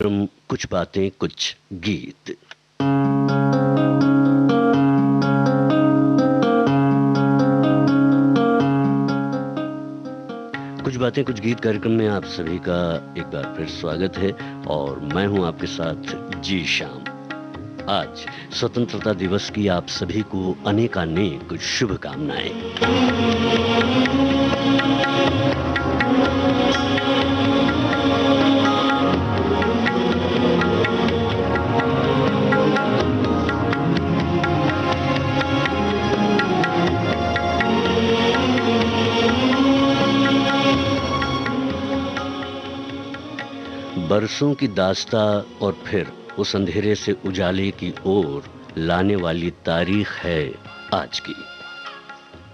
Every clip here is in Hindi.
कुछ बातें कुछ गीत। कुछ बातें कुछ गीत कार्यक्रम में आप सभी का एक बार फिर स्वागत है और मैं हूं आपके साथ जी शाम। आज स्वतंत्रता दिवस की आप सभी को अनेकानेक शुभकामनाएं। बरसों की दास्ता और फिर उस अंधेरे से उजाले की ओर लाने वाली तारीख है आज की।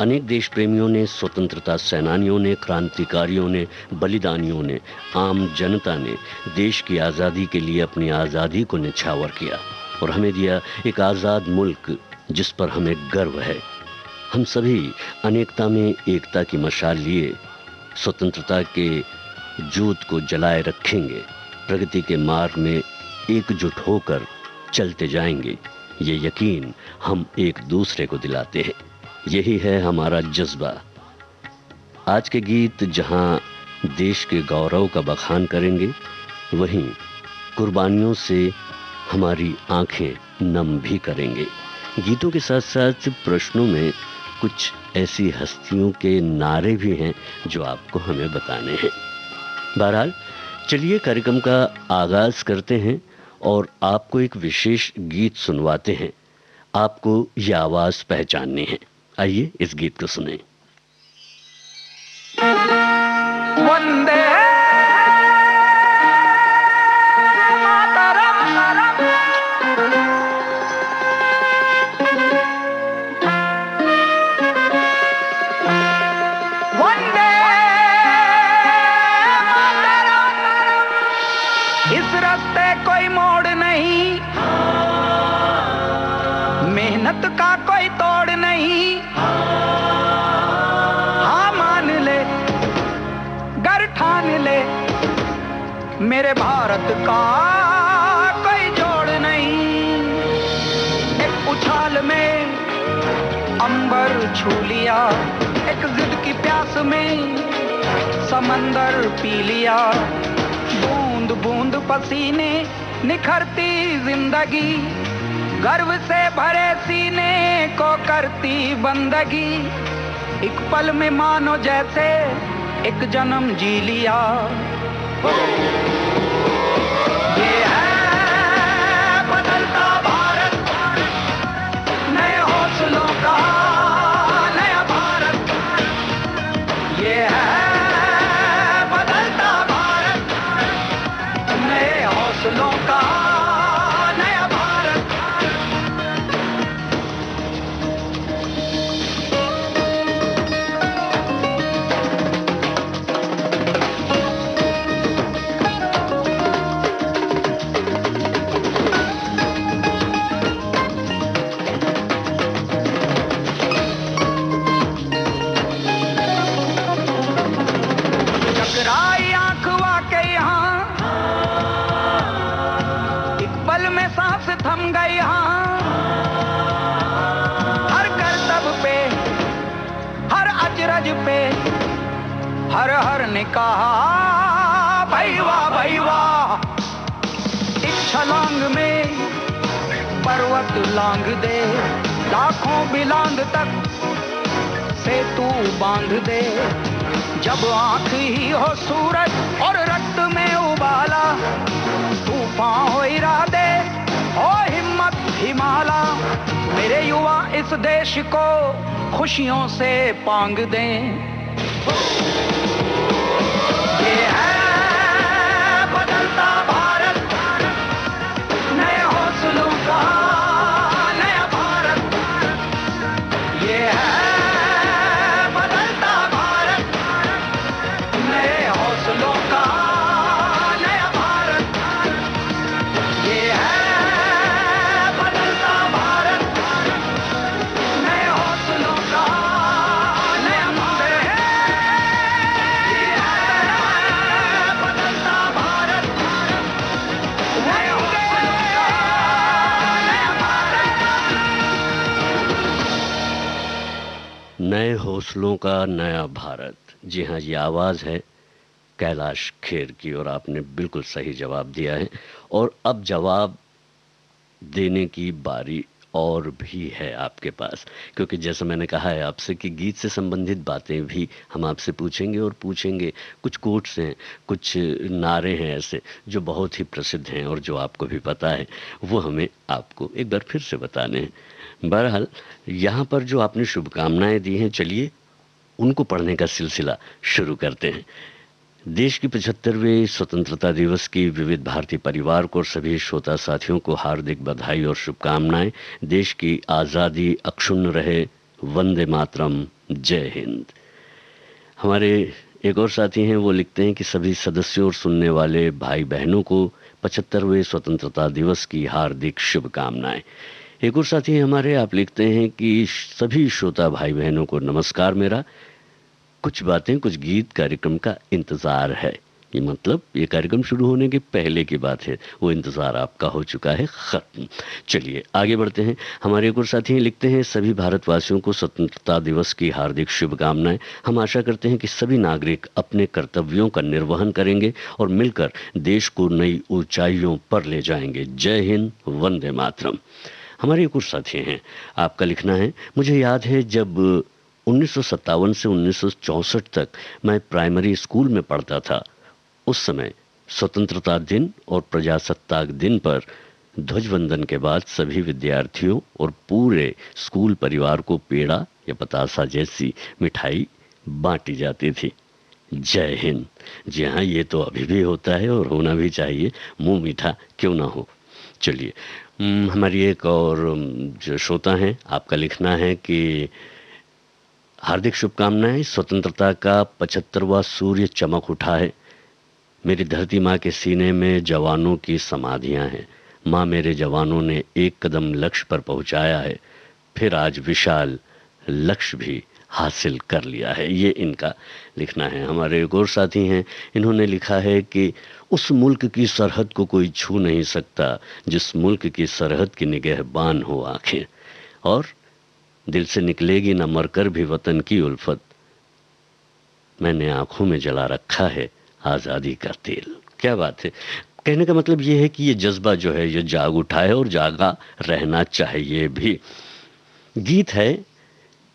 अनेक देश प्रेमियों ने, स्वतंत्रता सेनानियों ने, क्रांतिकारियों ने, बलिदानियों ने, आम जनता ने देश की आज़ादी के लिए अपनी आज़ादी को निछावर किया और हमें दिया एक आज़ाद मुल्क जिस पर हमें गर्व है। हम सभी अनेकता में एकता की मशाल लिए स्वतंत्रता के जोत को जलाए रखेंगे, प्रगति के मार्ग में एकजुट होकर चलते जाएंगे। ये यकीन हम एक दूसरे को दिलाते हैं। यही है हमारा जज्बा। आज के गीत जहां देश के गौरव का बखान करेंगे, वहीं कुर्बानियों से हमारी आंखें नम भी करेंगे। गीतों के साथ साथ प्रश्नों में कुछ ऐसी हस्तियों के नारे भी हैं जो आपको हमें बताने हैं। बहरहाल चलिए कार्यक्रम का आगाज करते हैं और आपको एक विशेष गीत सुनवाते हैं। आपको यह आवाज पहचाननी है। आइए इस गीत को सुनें। वंदे मेहनत का कोई तोड़ नहीं। हाँ मान ले, गर ठान ले, मेरे भारत का कोई जोड़ नहीं। एक उछाल में अंबर छू लिया, एक जिद की प्यास में समंदर पी लिया। बूंद बूंद पसीने निखरती जिंदगी, गर्व से भरे सीने को करती बंदगी। एक पल में मानो जैसे एक जन्म जी लिया। ये है बदलता भारत, नए हौसलों का नया भारत। ये है बदलता भारत, नए हौसलों का नया भारत। टकराई आंख वाके यहाँ, एक पल में सांस थम गई। हाँ, हर करतब पे, हर अजरज पे, हर हर ने कहा भाई वाह भाई वाह। एक छलांग में पर्वत लांग दे, लाखों बिलांग तक से तू बांध दे। जब आंख ही हो सूरज और रक्त में उबाला, तूफान हो इरादे हो हिम्मत हिमाला। मेरे युवा इस देश को खुशियों से पांग दें। ये है बदलता भारत, नए हौसलों का नया भारत। ये है बदलता भारत, नए हौसलों का नया भारत। ये है बदलता भारत, नए हौसलों का नया भारत। नए हौसलों का नया भारत। जी हाँ, ये आवाज़ है कैलाश खेर की और आपने बिल्कुल सही जवाब दिया है। और अब जवाब देने की बारी और भी है आपके पास, क्योंकि जैसा मैंने कहा है आपसे कि गीत से संबंधित बातें भी हम आपसे पूछेंगे और पूछेंगे। कुछ कोट्स हैं, कुछ नारे हैं ऐसे जो बहुत ही प्रसिद्ध हैं और जो आपको भी पता है, वो हमें आपको एक बार फिर से बताने हैं। बहरहाल यहाँ पर जो आपने शुभकामनाएं दी हैं, चलिए उनको पढ़ने का सिलसिला शुरू करते हैं। देश की 75वें स्वतंत्रता दिवस की विविध भारतीय परिवार को और सभी श्रोता साथियों को हार्दिक बधाई और शुभकामनाएं। देश की आज़ादी अक्षुण्ण रहे। वंदे मातरम, जय हिंद। हमारे एक और साथी हैं, वो लिखते हैं कि सभी सदस्यों और सुनने वाले भाई बहनों को 75वें स्वतंत्रता दिवस की हार्दिक शुभकामनाएं। एक और साथी हैं हमारे, आप लिखते हैं कि सभी श्रोता भाई बहनों को नमस्कार मेरा। कुछ बातें, कुछ गीत कार्यक्रम का इंतजार है। ये मतलब ये कार्यक्रम शुरू होने के पहले की बात है, वो इंतजार आपका हो चुका है खत्म। चलिए आगे बढ़ते हैं। हमारे एक और साथी लिखते हैं, सभी भारतवासियों को स्वतंत्रता दिवस की हार्दिक शुभकामनाएं। हम आशा करते हैं कि सभी नागरिक अपने कर्तव्यों का निर्वहन करेंगे और मिलकर देश को नई ऊंचाइयों पर ले जाएंगे। जय हिंद, वंदे मातरम। हमारे एक और साथी हैं, आपका लिखना है, मुझे याद है जब 1957 से 1964 तक मैं प्राइमरी स्कूल में पढ़ता था, उस समय स्वतंत्रता दिन और प्रजासत्ताक दिन पर ध्वजवंदन के बाद सभी विद्यार्थियों और पूरे स्कूल परिवार को पेड़ा या बतासा जैसी मिठाई बांटी जाती थी। जय हिंद। जी हाँ, ये तो अभी भी होता है और होना भी चाहिए, मुंह मीठा क्यों ना हो। चलिए हमारी एक और जो श्रोता हैं, आपका लिखना है कि हार्दिक शुभकामनाएं, स्वतंत्रता का 75वां सूर्य चमक उठा है। मेरी धरती माँ के सीने में जवानों की समाधियां हैं। माँ, मेरे जवानों ने एक कदम लक्ष्य पर पहुंचाया है, फिर आज विशाल लक्ष्य भी हासिल कर लिया है। ये इनका लिखना है। हमारे एक और साथी हैं, इन्होंने लिखा है कि उस मुल्क की सरहद को कोई छू नहीं सकता जिस मुल्क की सरहद की निगहबान हो आंखें, और दिल से निकलेगी न मरकर भी वतन की उल्फत, मैंने आंखों में जला रखा है आज़ादी का तेल। क्या बात है। कहने का मतलब ये है कि ये जज्बा जो है ये जाग उठा है और जागा रहना चाहिए भी। गीत है,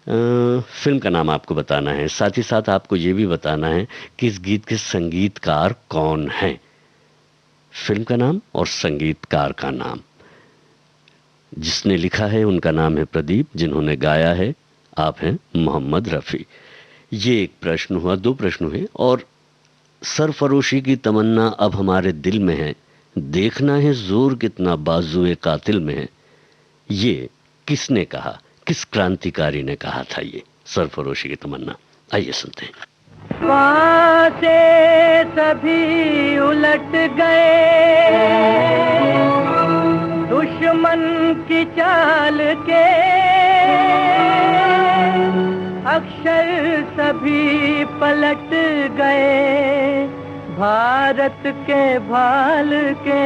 फिल्म का नाम आपको बताना है, साथ ही साथ आपको ये भी बताना है कि इस गीत के संगीतकार कौन हैं। फिल्म का नाम और संगीतकार का नाम। जिसने लिखा है उनका नाम है प्रदीप, जिन्होंने गाया है आप हैं मोहम्मद रफ़ी। ये एक प्रश्न हुआ, दो प्रश्न हुए। और सरफरोशी की तमन्ना अब हमारे दिल में है, देखना है जोर कितना बाजुए कातिल में है। ये किसने कहा, किस क्रांतिकारी ने कहा था ये सरफरोशी की तमन्ना? आइए सुनते हैं। वहाँ से सभी उलट गए दुश्मन की चाल के, अक्षर सभी पलट गए भारत के भाल के।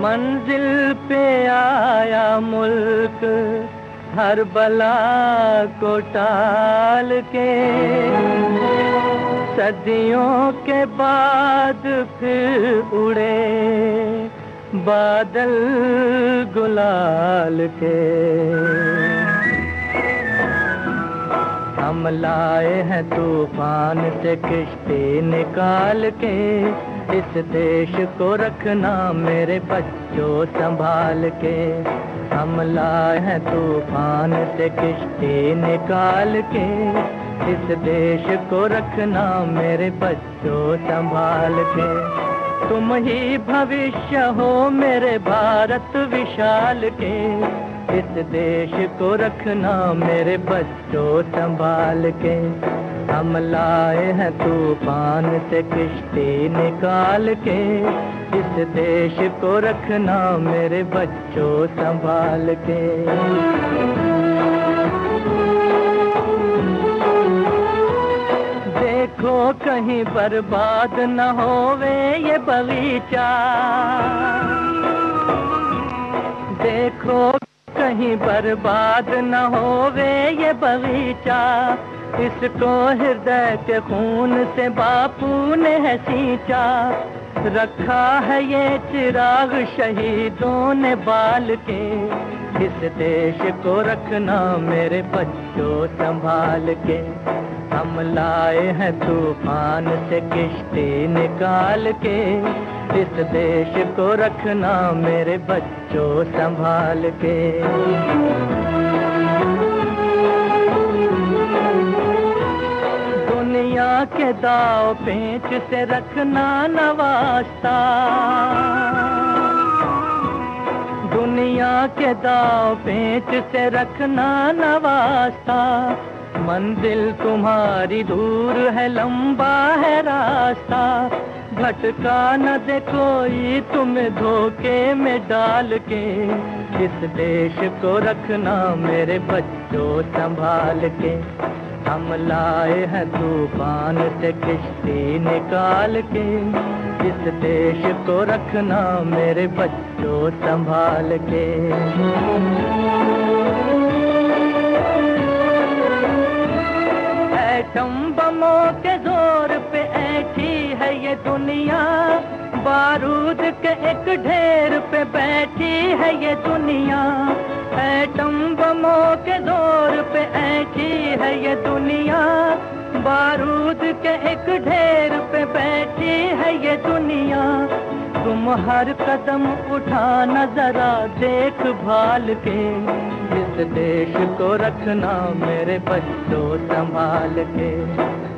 मंजिल पे आया मुल्क हर बला को टाल के, सदियों के बाद फिर उड़े बादल गुलाल के। हम लाए हैं तूफान से किश्ती निकाल के, इस देश को रखना मेरे बच्चों संभाल के। हम लाए हैं तूफान से किश्ती निकाल के, इस देश को रखना मेरे बच्चों संभाल के। तुम ही भविष्य हो मेरे भारत विशाल के, इस देश को रखना मेरे बच्चों संभाल के। हम लाए हैं तूफान से किश्ती निकाल के, इस देश को रखना मेरे बच्चों संभाल के। देखो कहीं बर्बाद न होवे ये बगीचा, देखो कहीं बर्बाद न होवे ये बगीचा, इसको हृदय के खून से बापू ने है सींचा। रखा है ये चिराग शहीदों ने बाल के, इस देश को रखना मेरे बच्चों संभाल के। हम लाए हैं तूफान से किश्ती निकाल के, इस देश को रखना मेरे बच्चों संभाल के। दुनिया के दाव पेंच से रखना न वास्ता, दुनिया के दाव पेंच से रखना न वास्ता। मंजिल तुम्हारी दूर है, लंबा है रास्ता, भटका न दे कोई तुम्हें धोखे में डाल के। इस देश को रखना मेरे बच्चों संभाल के। हम लाए हैं तूफान से किश्ती निकाल के, इस देश को रखना मेरे बच्चों संभाल के। एटम बमों के जोर पे ऐठी है ये दुनिया, बारूद के एक ढेर पे बैठी है ये दुनिया। एटम बमों के जोर पे ऐठी है ये दुनिया, बारूद के एक ढेर पे बैठी है ये दुनिया। तुम हर कदम उठाना जरा देख भाल के, इस देश को रखना मेरे बच्चों संभाल के।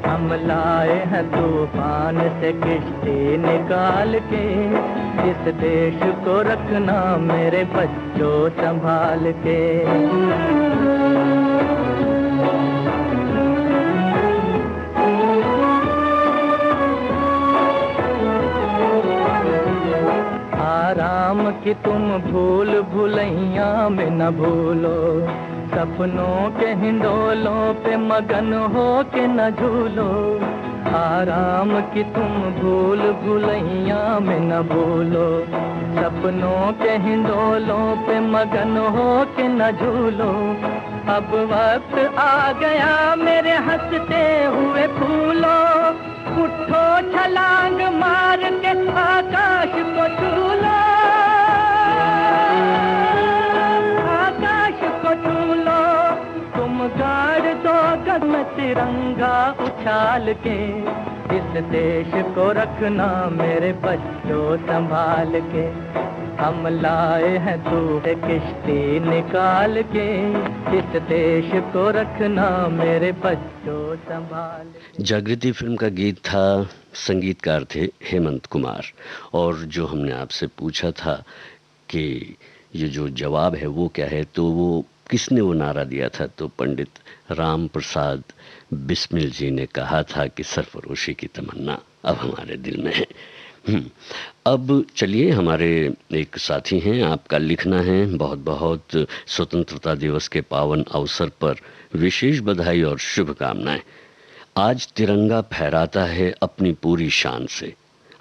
हम लाए हैं तूफान से किश्ती निकाल के, इस देश को रखना मेरे बच्चों संभाल के। आराम की तुम भूल भुलैया में न भूलो, सपनों के हिंडोलों पे मगन हो के न झूलो। आराम की तुम भूल भुलैया में न भूलो, सपनों के हिंडोलों पे मगन हो के न झूलो। अब वक्त आ गया मेरे हंसते हुए फूलो, उठो छलांग मार के आकाश को छू लो, आकाश को छू लो। तुम गाड़ दो गगन में तिरंगा उछाल के, इस देश को रखना मेरे बच्चों संभाल के। हम लाए हैं दूर किश्ती निकाल के, इस देश को रखना मेरे बच्चों संभाल। जागृति फिल्म का गीत था, संगीतकार थे हेमंत कुमार। और जो हमने आपसे पूछा था कि ये जो जवाब है वो क्या है, तो वो किसने वो नारा दिया था, तो पंडित राम प्रसाद बिस्मिल जी ने कहा था कि सरफरोशी की तमन्ना अब हमारे दिल में है। अब चलिए, हमारे एक साथी हैं, आपका लिखना है। बहुत बहुत स्वतंत्रता दिवस के पावन अवसर पर विशेष बधाई और शुभकामनाएं। आज तिरंगा फहराता है अपनी पूरी शान से,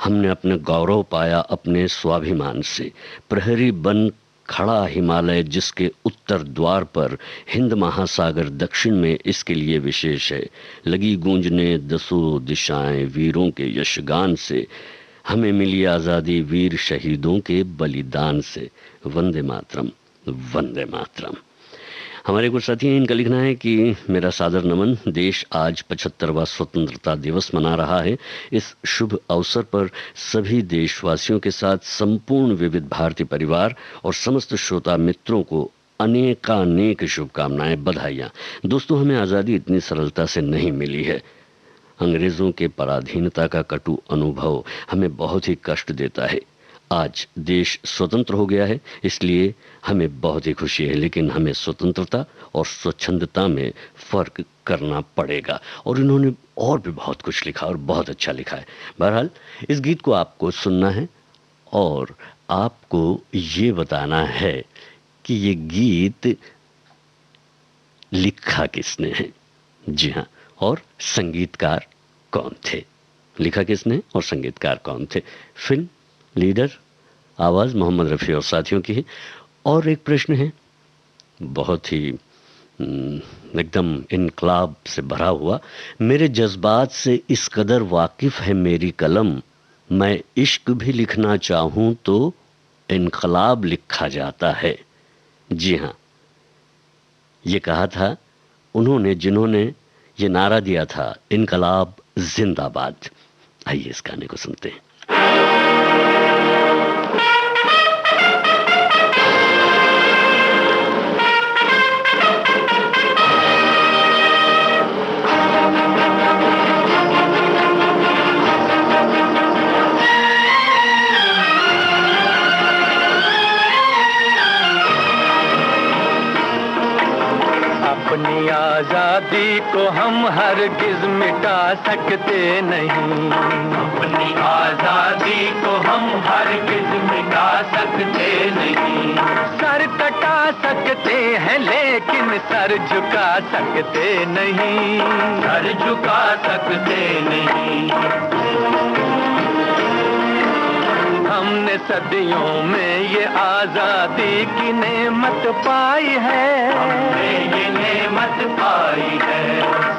हमने अपने गौरव पाया अपने स्वाभिमान से। प्रहरी बन खड़ा हिमालय जिसके उत्तर द्वार पर, हिंद महासागर दक्षिण में इसके लिए विशेष है। लगी गूंजने दसों दिशाएं वीरों के यशगान से, हमें मिली आज़ादी वीर शहीदों के बलिदान से। वंदे मातरम, वंदे मातरम। हमारे कुछ साथी हैं, इनका लिखना है कि मेरा सादर नमन। देश आज 75वां स्वतंत्रता दिवस मना रहा है। इस शुभ अवसर पर सभी देशवासियों के साथ संपूर्ण विविध भारती परिवार और समस्त श्रोता मित्रों को अनेकानेक शुभकामनाएं, बधाइयाँ। दोस्तों, हमें आज़ादी इतनी सरलता से नहीं मिली है। अंग्रेजों के पराधीनता का कटु अनुभव हमें बहुत ही कष्ट देता है। आज देश स्वतंत्र हो गया है, इसलिए हमें बहुत ही खुशी है, लेकिन हमें स्वतंत्रता और स्वच्छंदता में फर्क करना पड़ेगा। और इन्होंने और भी बहुत कुछ लिखा और बहुत अच्छा लिखा है। बहरहाल, इस गीत को आपको सुनना है और आपको ये बताना है कि ये गीत लिखा किसने है। जी हाँ, और संगीतकार कौन थे, लिखा किसने और संगीतकार कौन थे। फिल्म लीडर, आवाज मोहम्मद रफ़ी और साथियों की है। और एक प्रश्न है बहुत ही एकदम इनकलाब से भरा हुआ। मेरे जज्बात से इस कदर वाकिफ है मेरी कलम, मैं इश्क भी लिखना चाहूं तो इनकलाब लिखा जाता है। जी हाँ, ये कहा था उन्होंने जिन्होंने ये नारा दिया था, इनकलाब जिंदाबाद। आइए इस गाने को सुनते हैं। अपनी आजादी को हम हरगिज मिटा सकते नहीं, अपनी आजादी को हम हरगिज मिटा सकते नहीं। सर कटा सकते हैं लेकिन सर झुका सकते नहीं, सर झुका सकते नहीं। हमने सदियों में ये आजादी की नेमत पाई है, हमने ये नेमत पाई है।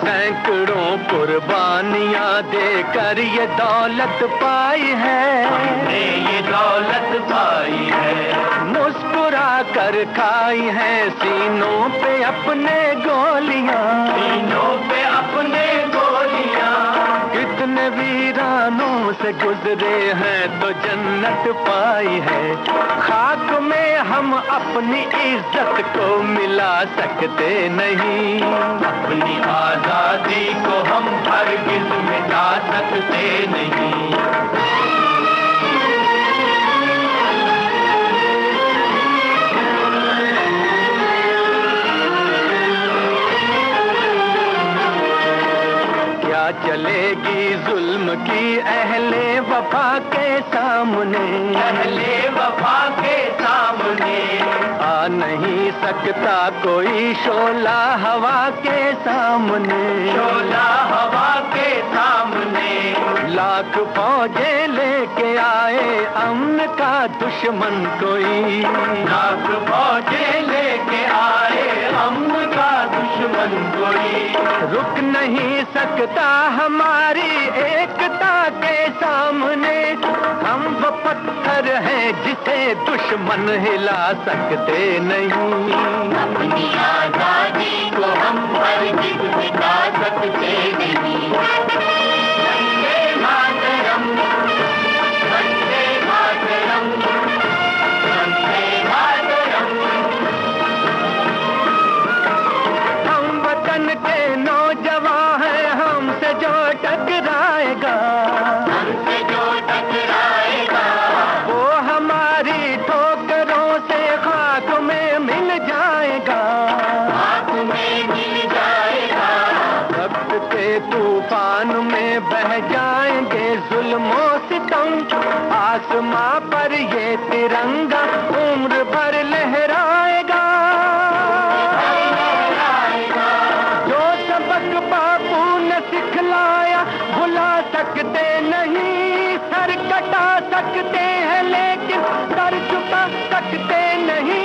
सैकड़ों कुर्बानियां देकर ये दौलत पाई है, हमने ये दौलत पाई है। मुस्कुरा कर खाई है सीनों पे अपने गोलियां, सीनों पे अपने गोलियां। कितने वीरानों से गुजरे हैं तो जन्नत पाई है। खाक में हम अपनी इज्जत को मिला सकते नहीं, अपनी आजादी को हम हरगिज मिटा सकते नहीं। क्या चलेगी जुल्म की अहले वफा के सामने, अहले वफा के सामने। आ नहीं सकता कोई शोला हवा के सामने, शोला हवा के सामने। लाख फौजें लेके आए अमन का दुश्मन कोई, लाख फौजें लेके आए अमन का दुश्मन कोई। रुक नहीं सकता हमारी एकता के सामने। हम वो पत्थर हैं जिसे दुश्मन हिला सकते नहीं, अपनी आजादी को हम हरगिज मिटा सकते नहीं। वंदे मातरम, वंदे मातरम, वंदे मातरम। हम वतन के नौजवान हैं, हमसे जो टकराएगा, हमसे जो टकराएगा, वो हमारी ठोकरों से खाक में मिल जाएगा, खाक में मिल जाएगा। वक्त के तूफान में बह जाएंगे जुल्मों सितम। आसमां पर ये तिरंगा उम्र भर लहराएगा। जो सबक बापू ने सिखलाया भुला सकते नहीं, सर कटा सकते हैं लेकिन सर झुका सकते नहीं।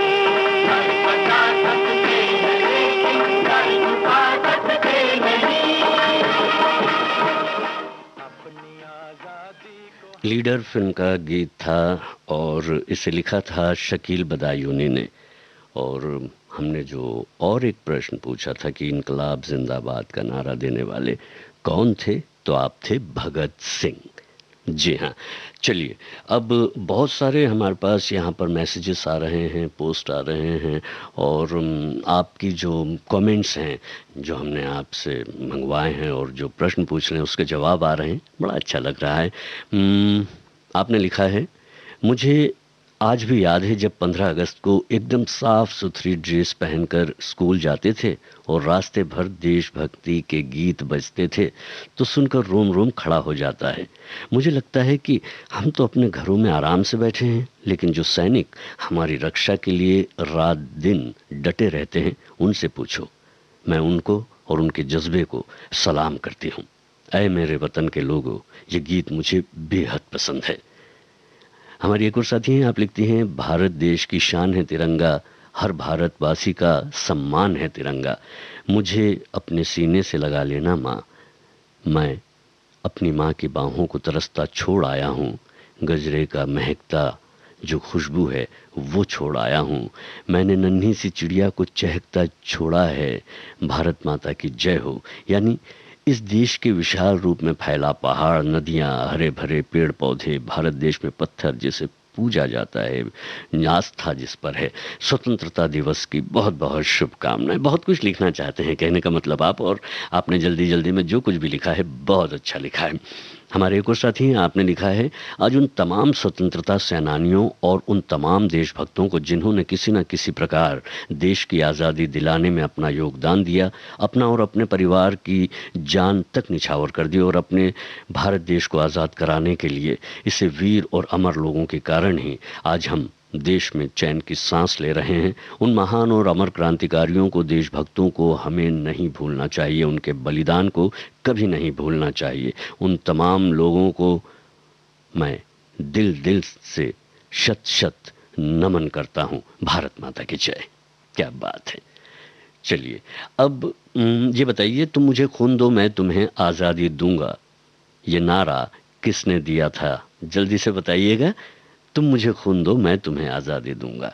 बचा सकते हैं लेकिन सर झुका सकते नहीं। अपनी आजादी को लीडर फिल्म का गीत था और इसे लिखा था शकील बदायूनी ने। और हमने जो और एक प्रश्न पूछा था कि इनकलाब जिंदाबाद का नारा देने वाले कौन थे, तो आप थे भगत सिंह। जी हाँ, चलिए अब बहुत सारे हमारे पास यहाँ पर मैसेजेस आ रहे हैं, पोस्ट आ रहे हैं, और आपकी जो कमेंट्स हैं जो हमने आपसे मंगवाए हैं और जो प्रश्न पूछ रहे हैं उसके जवाब आ रहे हैं, बड़ा अच्छा लग रहा है। आपने लिखा है, मुझे आज भी याद है जब 15 अगस्त को एकदम साफ सुथरी ड्रेस पहनकर स्कूल जाते थे और रास्ते भर देशभक्ति के गीत बजते थे तो सुनकर रोम रोम खड़ा हो जाता है। मुझे लगता है कि हम तो अपने घरों में आराम से बैठे हैं, लेकिन जो सैनिक हमारी रक्षा के लिए रात दिन डटे रहते हैं उनसे पूछो। मैं उनको और उनके जज्बे को सलाम करती हूँ। ऐ मेरे वतन के लोगों, ये गीत मुझे बेहद पसंद है। हमारी एक और साथी हैं, आप लिखती हैं, भारत देश की शान है तिरंगा, हर भारतवासी का सम्मान है तिरंगा। मुझे अपने सीने से लगा लेना माँ, मैं अपनी माँ की बाहों को तरसता छोड़ आया हूँ। गजरे का महकता जो खुशबू है वो छोड़ आया हूँ। मैंने नन्ही सी चिड़िया को चहकता छोड़ा है। भारत माता की जय हो। यानी इस देश के विशाल रूप में फैला पहाड़, नदियाँ, हरे भरे पेड़ पौधे, भारत देश में पत्थर जिसे पूजा जाता है, आस्था जिस पर है। स्वतंत्रता दिवस की बहुत बहुत शुभकामनाएं। बहुत कुछ लिखना चाहते हैं, कहने का मतलब आप, और आपने जल्दी जल्दी में जो कुछ भी लिखा है बहुत अच्छा लिखा है। हमारे एक और साथी हैं, आपने लिखा है, आज उन तमाम स्वतंत्रता सेनानियों और उन तमाम देशभक्तों को जिन्होंने किसी न किसी प्रकार देश की आज़ादी दिलाने में अपना योगदान दिया, अपना और अपने परिवार की जान तक निछावर कर दी, और अपने भारत देश को आज़ाद कराने के लिए इसे वीर और अमर लोगों के कारण ही आज हम देश में चैन की सांस ले रहे हैं। उन महान और अमर क्रांतिकारियों को, देशभक्तों को हमें नहीं भूलना चाहिए, उनके बलिदान को कभी नहीं भूलना चाहिए। उन तमाम लोगों को मैं दिल दिल से शत शत नमन करता हूँ। भारत माता की जय। क्या बात है। चलिए अब ये बताइए, तुम मुझे खून दो मैं तुम्हें आज़ादी दूंगा, ये नारा किसने दिया था? जल्दी से बताइएगा। तुम मुझे खून दो मैं तुम्हें आज़ादी दूंगा।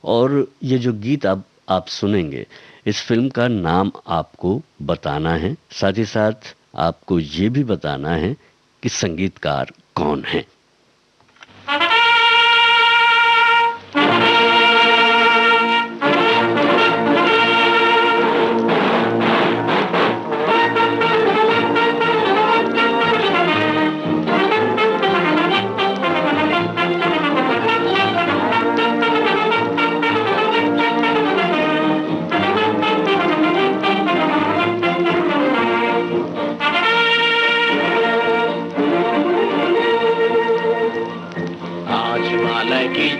और ये जो गीत आप सुनेंगे, इस फिल्म का नाम आपको बताना है, साथ ही साथ आपको ये भी बताना है कि संगीतकार कौन है।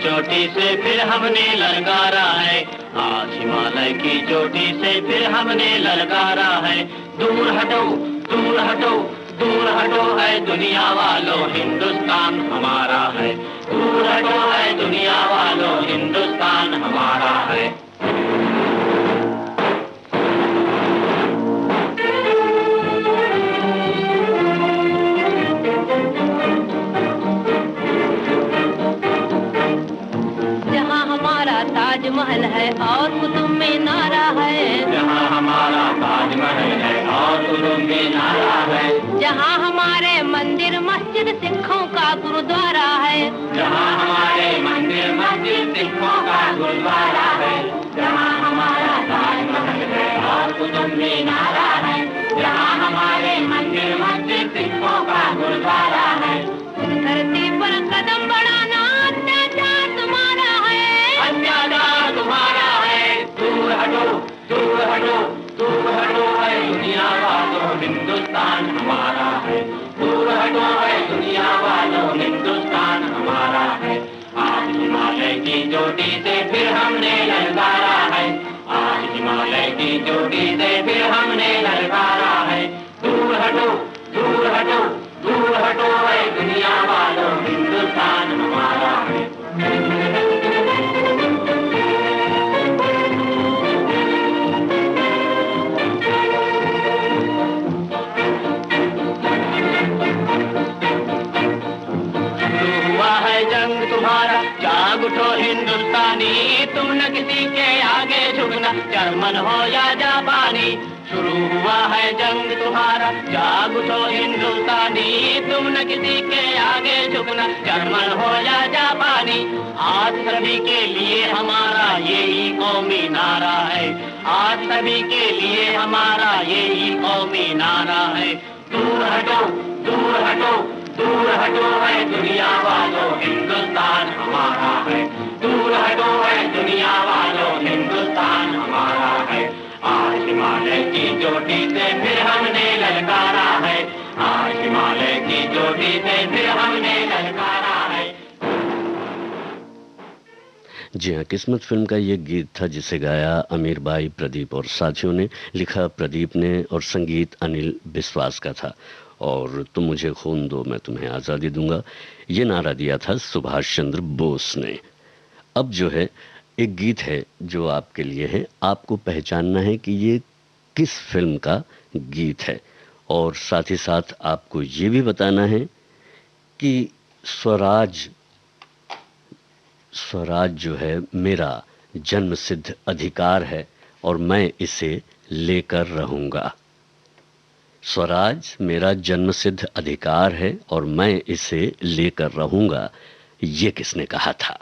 चोटी से फिर हमने ललकारा है, आज हिमालय की चोटी से फिर हमने ललकारा है। दूर हटो दूर हटो दूर हटो है दुनिया वालों, हिंदुस्तान हमारा है। दूर हटो है दुनिया वालों, हिंदुस्तान हमारा है। ताजमहल है और कुतुब मीनारा है, जहाँ हमारा ताजमहल है और कुतुब मीनारा है। जहाँ हमारे मंदिर मस्जिद सिखों का गुरुद्वारा है, जहाँ हमारे मंदिर मस्जिद सिखों का गुरुद्वारा है। जहाँ हमारा ताजमहल है और कुतुब मीनारा है, जहाँ हमारे मंदिर मस्जिद सिखों का गुरुद्वारा है। धरती पर कदम बढ़ाना अत्याचार तुम्हारा है, अत्याचार तुम्हारा है। दूर हटो दूर हटो दूर हटो है दुनिया वालों, हिंदुस्तान हमारा है। दूर हटो है दुनिया वालों, हिंदुस्तान हमारा है। आज हिमालय की चोटी से फिर हमने ललकारा है, आज हिमालय की चोटी से फिर हमने ललकारा है। दूर हटो दूर हटो दूर हटो है दुनिया वालों, हिंदुस्तान हमारा है। जाग उठो हिंदुस्तानी, तुम न किसी के आगे झुकना, जर्मन हो या जापानी। शुरू हुआ है जंग तुम्हारा, जाग उठो हिंदुस्तानी, तुम न किसी के आगे झुकना, जर्मन हो या जापानी। आज सभी के लिए हमारा यही कौमी नारा है, आज सभी के लिए हमारा यही कौमी नारा है। दूर हटो दूर हटो दूर हटो है दुनिया वालों, हिंदुस्तान हमारा है। दूर हटो है दुनिया वालों, हिंदुस्तान हमारा है। आज हिमालय की चोटी से फिर हमने ललकारा है, आज हिमालय की चोटी से फिर हमने ललकारा है। जी हाँ, किस्मत फिल्म का ये गीत था जिसे गाया अमीर भाई, प्रदीप और साथियों ने। लिखा प्रदीप ने और संगीत अनिल विश्वास का था। और तुम मुझे खून दो मैं तुम्हें आज़ादी दूंगा, ये नारा दिया था सुभाष चंद्र बोस ने। अब जो है एक गीत है जो आपके लिए है। आपको पहचानना है कि ये किस फिल्म का गीत है, और साथ ही साथ आपको ये भी बताना है कि स्वराज स्वराज जो है मेरा जन्मसिद्ध अधिकार है और मैं इसे लेकर रहूंगा। स्वराज मेरा जन्मसिद्ध अधिकार है और मैं इसे लेकर रहूंगा, ये किसने कहा था?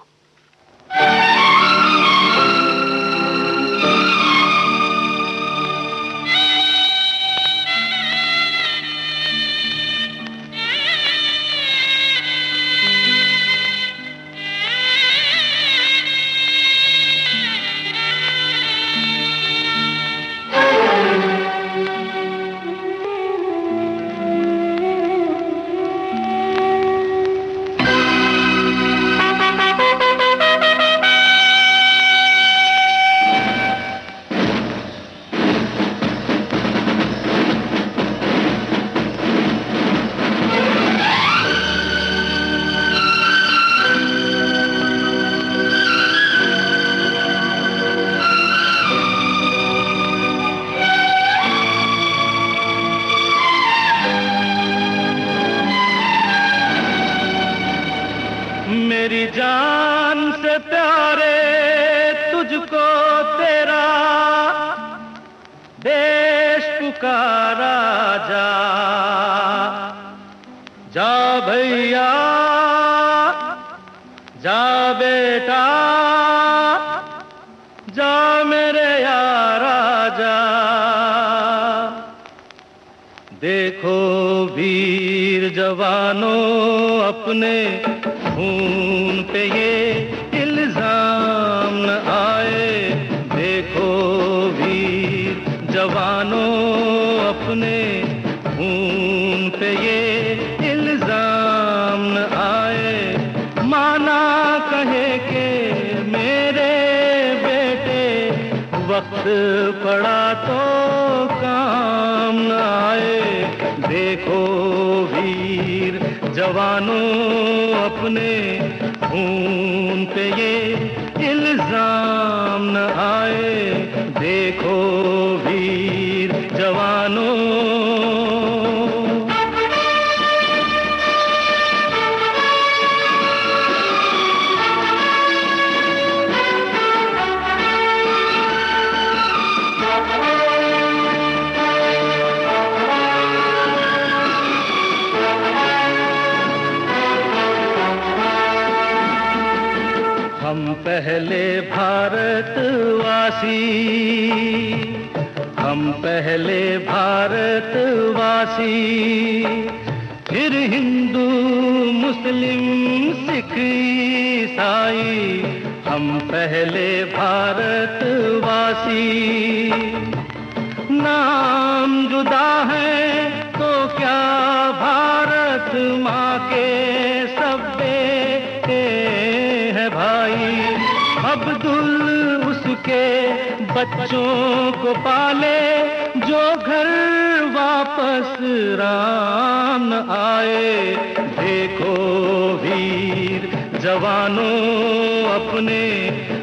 मेरी जान से प्यारे तुझको तेरा देश पुकारा, जा जा भैया जा बेटा जा मेरे यारा जा। देखो वीर जवानों अपने खून पे ये इल्जाम न आए। देखो वीर जवानों अपने खून पे ये इल्जाम न आए। माना कहे के मेरे बेटे वक्त पड़ा तो काम न आए। देखो वीर जवानों अपने खून पे ये इल्जाम न आए। देखो वीर जवानों। हम पहले भारतवासी, हम पहले भारतवासी, फिर हिंदू मुस्लिम सिख ईसाई। हम पहले भारतवासी। नाम जुदा है तो क्या भारत माँ के सब बेटे हैं भाई। अब्दुल उसके बच्चों को पाले जो घर वापस राम न आए। देखो वीर जवानों अपने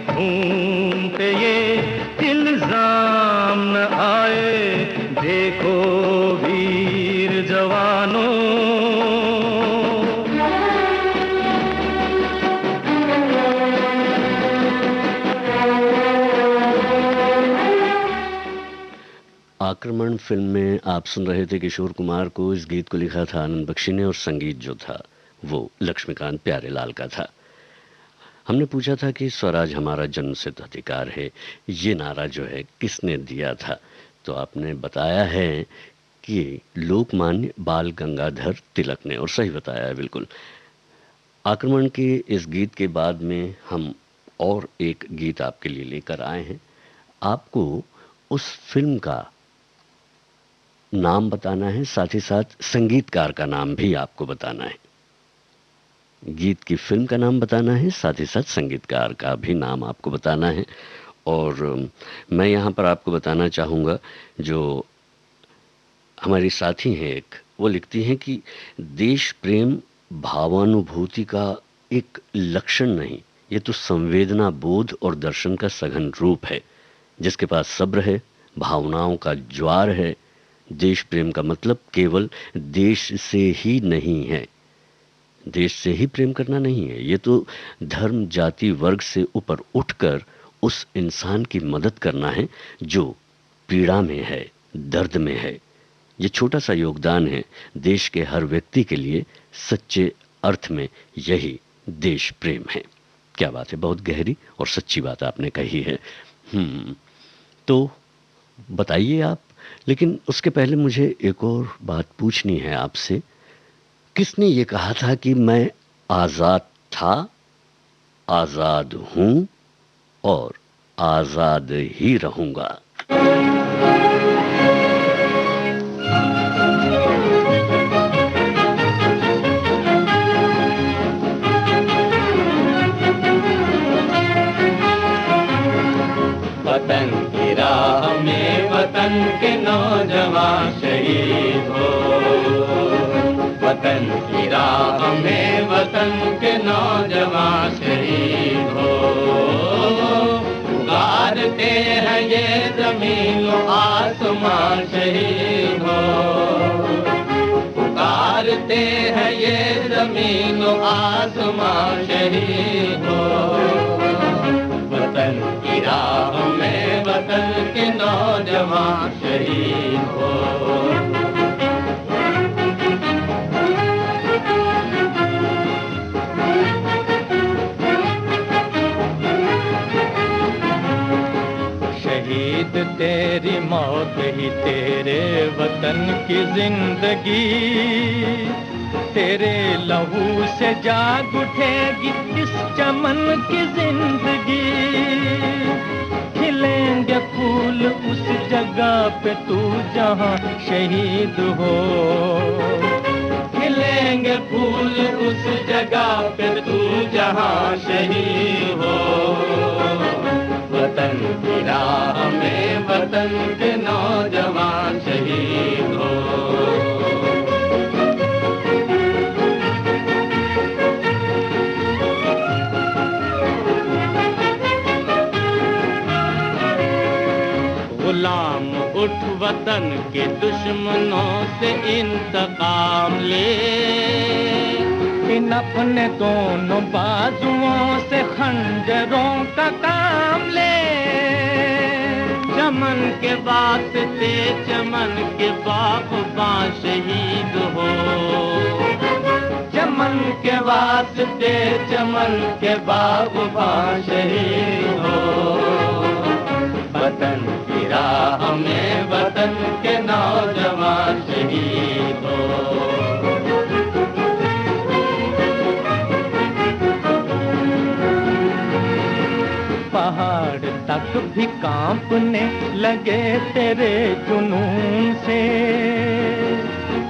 खून पे ये इल्जाम न आए। देखो वीर जवानों। आक्रमण फिल्म में आप सुन रहे थे किशोर कुमार को। इस गीत को लिखा था आनंद बख्शी ने और संगीत जो था वो लक्ष्मीकांत प्यारेलाल का था। हमने पूछा था कि स्वराज हमारा जन्मसिद्ध अधिकार है, ये नारा जो है किसने दिया था, तो आपने बताया है कि लोकमान्य बाल गंगाधर तिलक ने, और सही बताया है बिल्कुल। आक्रमण के इस गीत के बाद में हम और एक गीत आपके लिए लेकर आए हैं। आपको उस फिल्म का नाम बताना है, साथ ही साथ संगीतकार का नाम भी आपको बताना है। गीत की फिल्म का नाम बताना है, साथ ही साथ संगीतकार का भी नाम आपको बताना है। और मैं यहाँ पर आपको बताना चाहूँगा, जो हमारी साथी हैं एक, वो लिखती हैं कि देश प्रेम भावानुभूति का एक लक्षण नहीं, ये तो संवेदना, बोध और दर्शन का सघन रूप है। जिसके पास सब्र है, भावनाओं का ज्वार है। देश प्रेम का मतलब केवल देश से ही नहीं है, देश से ही प्रेम करना नहीं है। ये तो धर्म, जाति, वर्ग से ऊपर उठकर उस इंसान की मदद करना है जो पीड़ा में है, दर्द में है। ये छोटा सा योगदान है देश के हर व्यक्ति के लिए। सच्चे अर्थ में यही देश प्रेम है। क्या बात है, बहुत गहरी और सच्ची बात आपने कही है। तो बताइए आप, लेकिन उसके पहले मुझे एक और बात पूछनी है आपसे। किसने ये कहा था कि मैं आजाद था, आजाद हूं और आजाद ही रहूंगा? वतन की राह में वतन के नौजवान शहीद हो, वतन की राह में वतन के नौजवान शहीद हो। उगारते हैं ये जमीन आसमां शहीद हो, उगारते हैं ये जमीन आसमां शहीद हो। वतन की राह में वतन के नौजवान शहीद हो। शहीद तेरी मौत ही तेरे वतन की जिंदगी, तेरे लहू से जाग उठेगी इस चमन की जिंदगी। खिलेंगे फूल उस जगह पे तू जहां शहीद हो, खिलेंगे फूल उस जगह पे तू जहां शहीद हो। वतन की राह में वतन के नौजवान शहीद हो। गुलाम उठ वतन के दुश्मनों से इंतकाम ले, इन अपने दोनों बाजुओं से खंजरों का काम ले। चमन के वास्ते चमन के बागबान शहीद हो, चमन के वास्ते चमन के बागबान शहीद हो। वतन की राह में वतन के नौजवान शहीद हो। पहाड़ तक भी कांपने लगे तेरे जुनून से,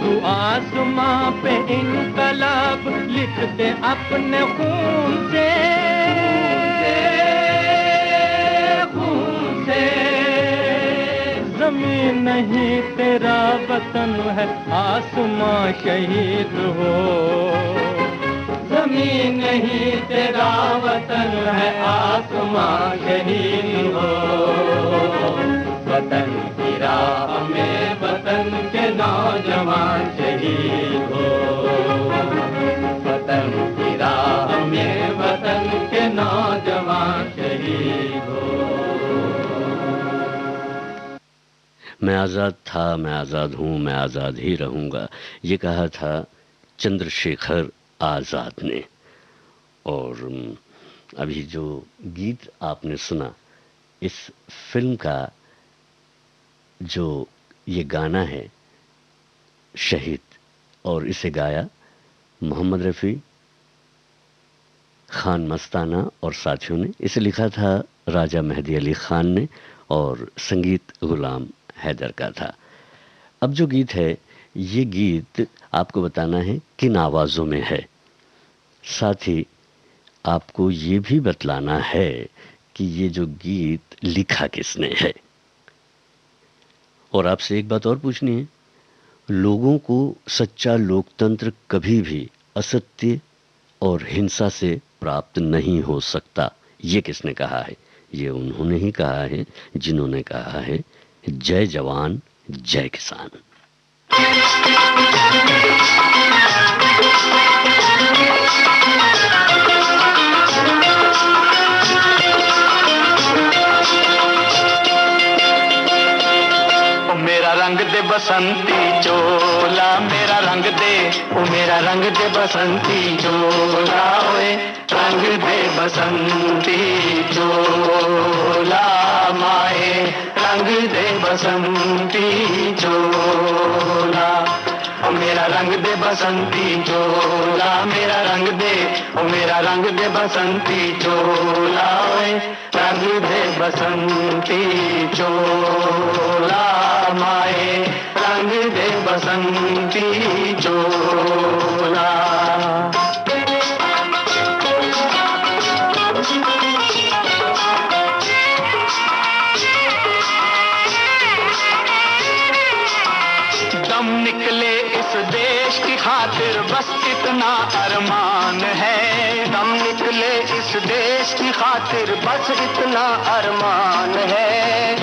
तू आसमां पे इनकलाब लिख दे अपने खून से, खून से। जमीन नहीं तेरा वतन है, आसमां शहीद हो। जमीन नहीं तेरा वतन है, आसमां शहीद हो। वतन की राह में वतन के नौजवान शहीद हो, वतन की राह में वतन के नौजवान शहीद हो। मैं आज़ाद था, मैं आज़ाद हूँ, मैं आज़ाद ही रहूँगा, ये कहा था चंद्रशेखर आज़ाद ने। और अभी जो गीत आपने सुना, इस फिल्म का जो ये गाना है शहीद, और इसे गाया मोहम्मद रफ़ी, खान मस्ताना और साथियों ने। इसे लिखा था राजा मेहदी अली खान ने और संगीत गुलाम हैदर का था। अब जो गीत है, ये गीत आपको बताना है किन आवाज़ों में है, साथ ही आपको ये भी बतलाना है कि ये जो गीत लिखा किसने है। और आपसे एक बात और पूछनी है, लोगों को सच्चा लोकतंत्र कभी भी असत्य और हिंसा से प्राप्त नहीं हो सकता। ये किसने कहा है? ये उन्होंने ही कहा है जिन्होंने कहा है जय जवान जय किसान। मेरा रंग दे बसंती चोला, मेरा रंग दे, ओ मेरा रंग दे बसंती चोला, ओए रंग दे बसंती चोला, माए रंग दे बसंती चोला, ओ मेरा रंग दे बसंती चोला, मेरा रंग दे, ओ मेरा रंग दे बसंती चोला, ओए रंग दे बसंती चोला, माए रंग दे बसंती चोला। दम निकले इस देश की खातिर बस इतना अरमान है, दम निकले इस देश की खातिर बस इतना अरमान है,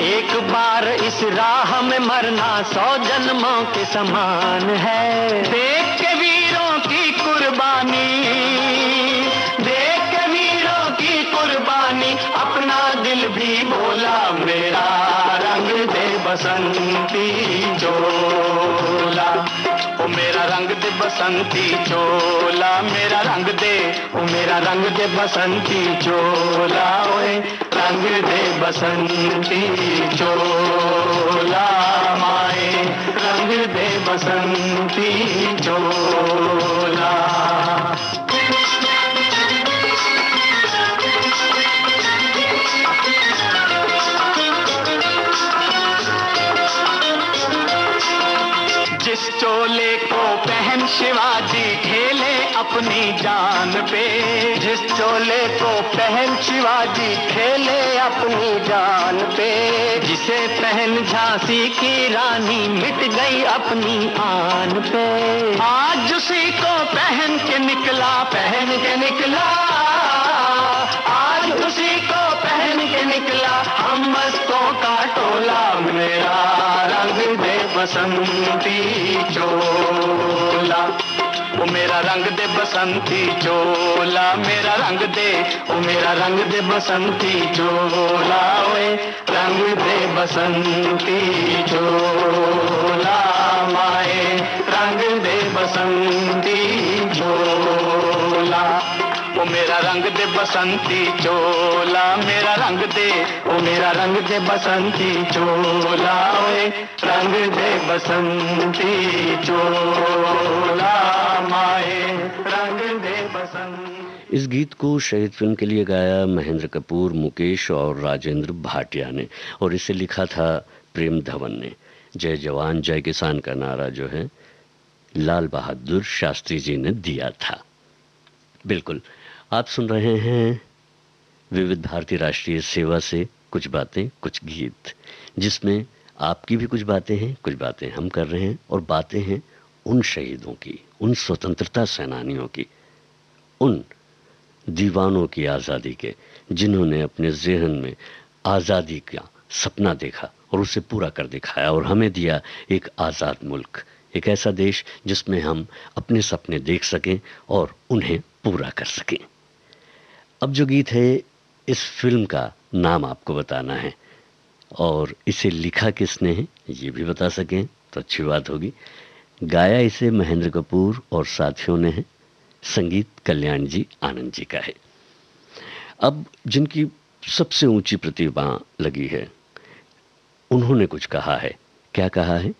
एक बार इस राह में मरना 100 जन्मों के समान है। देख के वीरों की कुर्बानी, देख के वीरों की कुर्बानी, अपना दिल भी बोला मेरा रंग दे बसंती चोला, ओ मेरा रंग दे बसंती चोला, मेरा रंग दे, ओ मेरा रंग दे बसंती चोला, ओए रंग दे बसंती चोला, माए रंग दे बसंती चोला। जिस चोले को पहन शिवाजी खेले अपनी जान पे, जिस चोले को पहन शिवाजी खेले अपनी जान पे, जिसे पहन झांसी की रानी मिट गई अपनी आन पे, आज उसी को पहन के निकला, पहन के निकला, आज उसी को पहन के निकला हम मस्तों का टोला, मेरा रंग दे बसंती चोला, ओ मेरा रंग दे बसंती चोला, मेरा रंग दे, ओ मेरा रंग दे बसंती चोला, ओए रंग दे बसंती चोला, माए रंग दे बसंती चोला, ओ मेरा रंग दे बसंती चोला, मेरा रंग दे, ओ मेरा रंग दे बसंती चोला, ओए रंग दे बसंती चोला, माए रंग दे बसंती। इस गीत को शहीद फिल्म के लिए गाया महेंद्र कपूर, मुकेश और राजेंद्र भाटिया ने, और इसे लिखा था प्रेम धवन ने। जय जवान जय किसान का नारा जो है लाल बहादुर शास्त्री जी ने दिया था। बिल्कुल, आप सुन रहे हैं विविध भारती राष्ट्रीय सेवा से कुछ बातें कुछ गीत, जिसमें आपकी भी कुछ बातें हैं, कुछ बातें हम कर रहे हैं, और बातें हैं उन शहीदों की, उन स्वतंत्रता सेनानियों की, उन दीवानों की आज़ादी के, जिन्होंने अपने ज़हन में आज़ादी का सपना देखा और उसे पूरा कर दिखाया और हमें दिया एक आज़ाद मुल्क, एक ऐसा देश जिसमें हम अपने सपने देख सकें और उन्हें पूरा कर सकें। अब जो गीत है, इस फिल्म का नाम आपको बताना है और इसे लिखा किसने है ये भी बता सकें तो अच्छी बात होगी। गाया इसे महेंद्र कपूर और साथियों ने है, संगीत कल्याण जी आनंद जी का है। अब जिनकी सबसे ऊंची प्रतिभा लगी है, उन्होंने कुछ कहा है। क्या कहा है?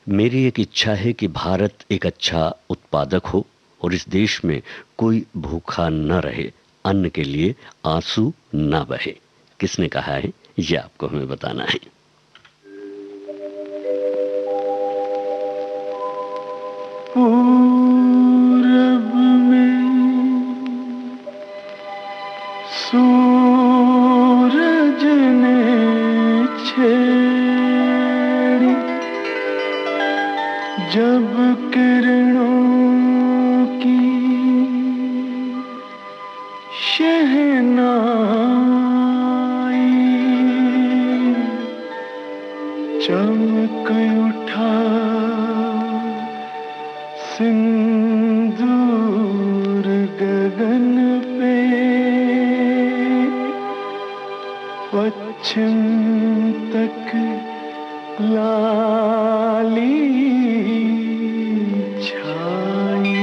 मेरी एक इच्छा है कि भारत एक अच्छा उत्पादक हो और इस देश में कोई भूखा न रहे, अन्न के लिए आंसू न बहे। किसने कहा है ये आपको हमें बताना है। पूरब में सूरज ने छेड़ी जब किरणों की रोशनाई चमक उठा सिंदूर गगन पे, पश्चिम तक लाली छाई।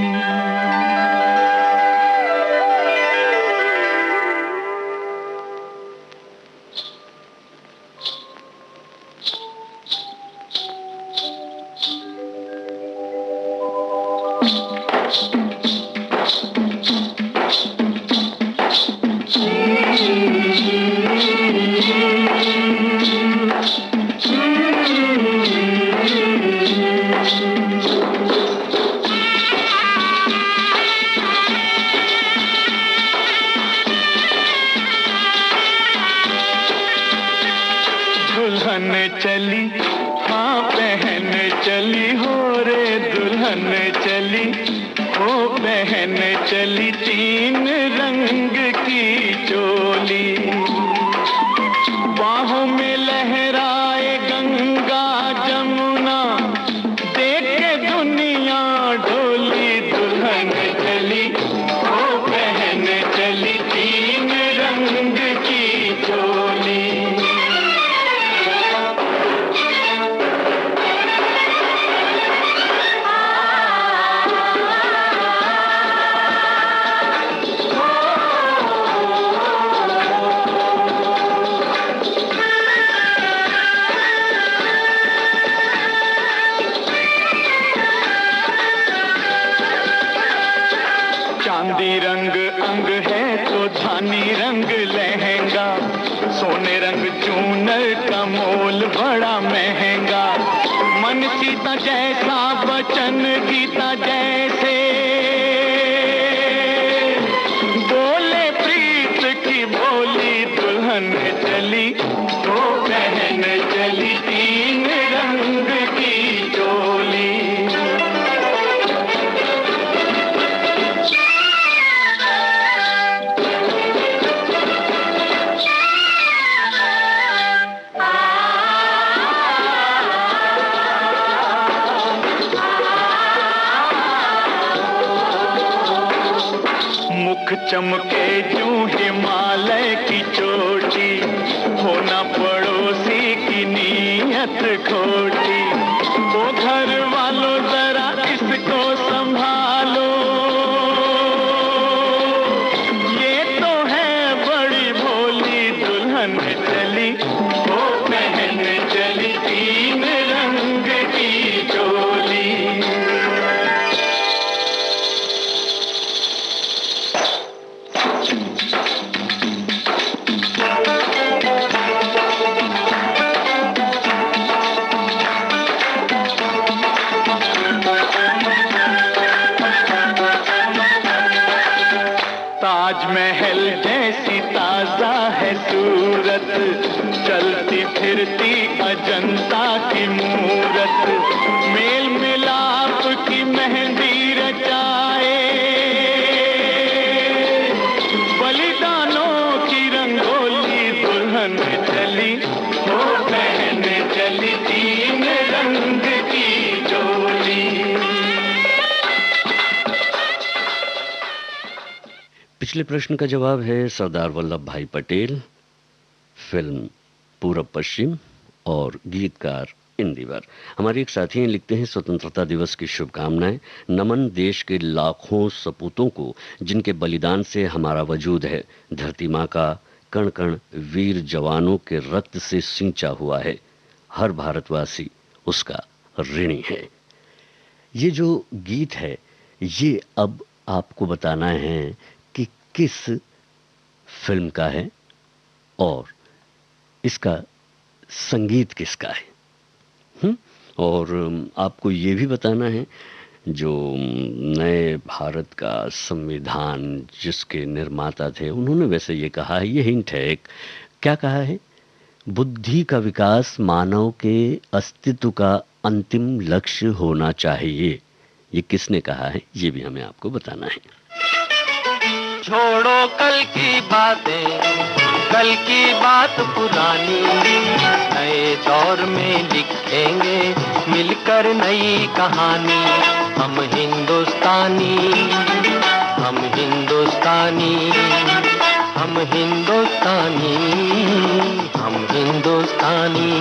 दुल्हन चली, हाँ बहन चली हो रे, दुल्हन चली हो बहन चली, तीन रंग की चोली, बाहों में लहराए गंगा जमुना, देख के दुनिया डोली। दुल्हन चली हो बहन चली, तीन रंग की चोली। चांदी रंग अंग है तो धानी रंग लहंगा, सोने रंग चूनर का मोल बड़ा महंगा। मन सीता जैसा वचन गीता जैसे, बोले प्रीत की बोली। दुल्हन चली तो बहन चली, तीन रंग की चोली। मुख चमके जूं हिमालय की चोटी, होना पड़ोसी की नीयत खोटी। वो घर वालों जरा इसको संभालो, ये तो है बड़ी भोली। दुल्हन चली वो बहन चली, तीन रंग की चोली। ताजमहल जैसी ताजा है सूरत, चलती फिरती अजंता की मूरत। मेल मिलाप की मेहंदी रचाए, बलिदानों की रंगोली। दुल्हन चली वो बहन चली, तीन रंग की चोली। पिछले प्रश्न का जवाब है सरदार वल्लभ भाई पटेल, फिल्म पूरब पश्चिम और गीतकार इंदिवर। हमारे एक साथी हैं, लिखते हैं स्वतंत्रता दिवस की शुभकामनाएं। नमन देश के लाखों सपूतों को जिनके बलिदान से हमारा वजूद है। धरती माँ का कण कण वीर जवानों के रक्त से सिंचा हुआ है। हर भारतवासी उसका ऋणी है। ये जो गीत है ये अब आपको बताना है कि किस फिल्म का है और इसका संगीत किसका है। और आपको ये भी बताना है जो नए भारत का संविधान जिसके निर्माता थे उन्होंने वैसे ये कहा है, ये हिंट है एक, क्या कहा है, बुद्धि का विकास मानव के अस्तित्व का अंतिम लक्ष्य होना चाहिए। ये किसने कहा है ये भी हमें आपको बताना है। छोड़ो कल की बातें, कल की बात पुरानी, नए दौर में लिखेंगे मिलकर नई कहानी। हम हिंदुस्तानी, हम हिंदुस्तानी, हम हिंदुस्तानी, हम हिंदुस्तानी।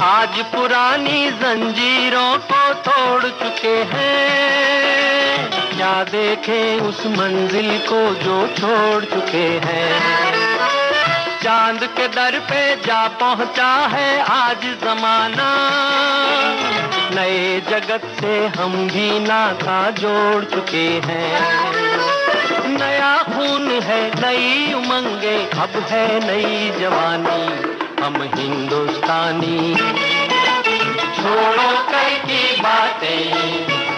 आज पुरानी जंजीरों को तोड़ चुके हैं, क्या देखें उस मंजिल को जो छोड़ चुके हैं। चांद के दर पे जा पहुंचा है आज जमाना, नए जगत से हम भी नाता जोड़ चुके हैं। नया खून है, नई उमंगे, अब है नई जवानी। हम हिंदुस्तानी, छोड़ो कल की बातें,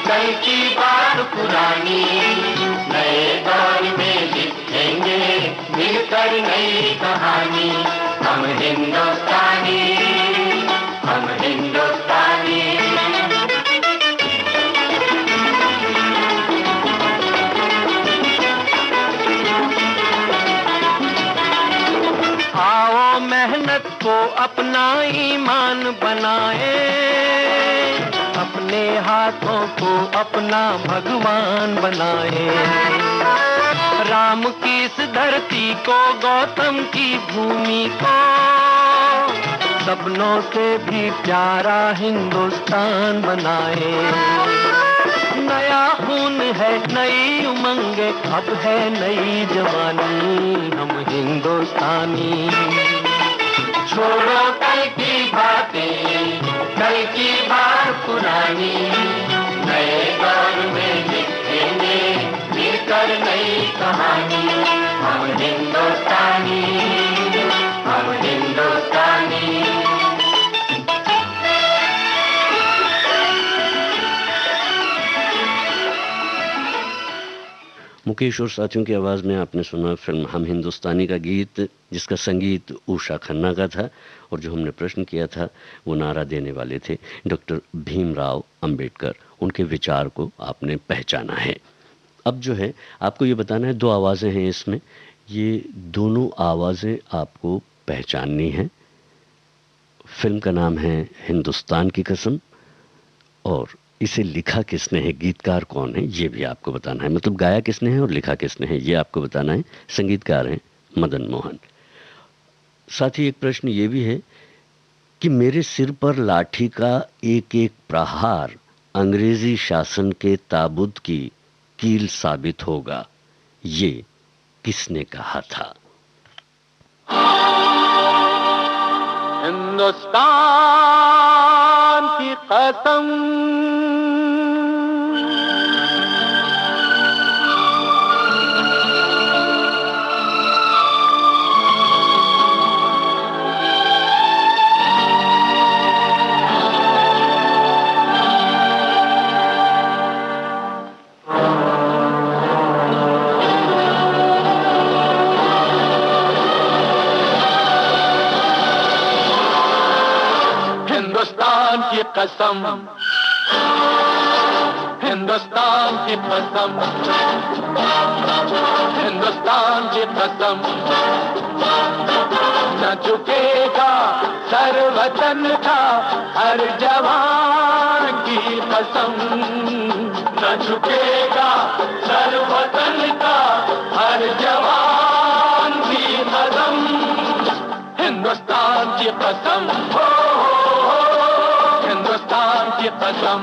कल की बात पुरानी, नए दौर में लिखेंगे मिलकर नई कहानी। हम हिंदुस्तानी, हम हिंदुस्तानी। आओ मेहनत को अपना ईमान बनाए, अपने हाथों को अपना भगवान बनाए। राम की इस धरती को, गौतम की भूमि को, सपनों से भी प्यारा हिंदुस्तान बनाए। नया खून है, नई उमंगे, अब है नई जवानी। हम हिंदुस्तानी, छोड़ो कल की बातें, कल की बात पुरानी, नए दौर में लिखेंगे मिलकर नई कहानी। हम हिंदुस्तानी, हम हिंदुस्तानी। मुकेश और साथियों की आवाज़ में आपने सुना फिल्म हम हिंदुस्तानी का गीत, जिसका संगीत उषा खन्ना का था, और जो हमने प्रश्न किया था वो नारा देने वाले थे डॉक्टर भीमराव अंबेडकर। उनके विचार को आपने पहचाना है। अब जो है आपको ये बताना है, दो आवाज़ें हैं इसमें, ये दोनों आवाज़ें आपको पहचाननी हैं। फिल्म का नाम है हिंदुस्तान की कसम, और इसे लिखा किसने है, गीतकार कौन है, ये भी आपको बताना है। मतलब गाया किसने है और लिखा किसने है, ये आपको बताना है। संगीतकार हैं मदन मोहन। साथ ही एक प्रश्न ये भी है कि मेरे सिर पर लाठी का एक एक प्रहार अंग्रेजी शासन के ताबूत की कील साबित होगा, ये किसने कहा था? हिंदुस्तान की कसम, हिंदुस्तान की कसम, हिंदुस्तान की कसम, हिंदुस्तान की कसम, न झुकेगा सर वतन का हर जवान की कसम, न झुकेगा सर वतन का हर जवान की कसम। हिंदुस्तान की कसम, हिंदुस्तान की कसम।